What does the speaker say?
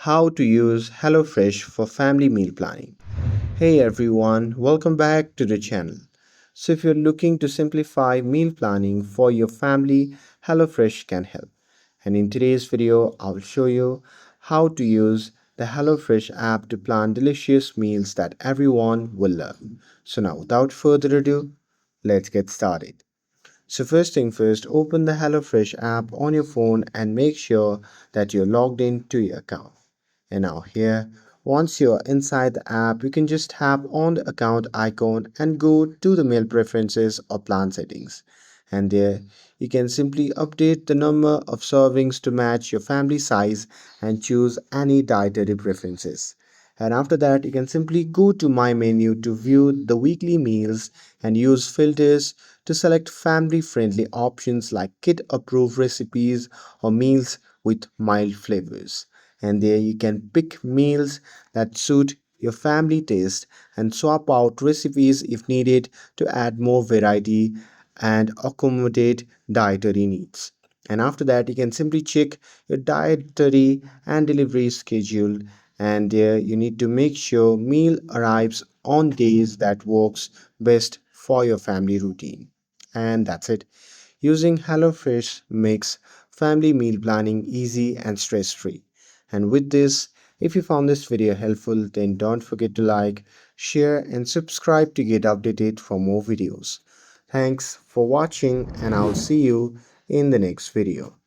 how to use HelloFresh for family meal planning. Hey everyone, welcome back to the channel. So, if you're looking to simplify meal planning for your family, HelloFresh can help. And in today's video, I'll show you how to use the HelloFresh app to plan delicious meals that everyone will love. So, now without further ado, let's get started. So first thing first, open the HelloFresh app on your phone and make sure that you're logged in to your account. And now here, once you're inside the app, you can just tap on the account icon and go to the meal preferences or plan settings. And there, you can simply update the number of servings to match your family size and choose any dietary preferences. And after that, you can simply go to My Menu to view the weekly meals and use filters to select family friendly options like kid approved recipes or meals with mild flavors. And there you can pick meals that suit your family taste and swap out recipes if needed to add more variety and accommodate dietary needs. And after that, you can simply check your dietary and delivery schedule. And there you need to make sure meal arrives on days that works best for your family routine. And that's it. Using HelloFresh makes family meal planning easy and stress free. And with this, if you found this video helpful, then don't forget to like, share, and subscribe to get updated for more videos. Thanks for watching, and I'll see you in the next video.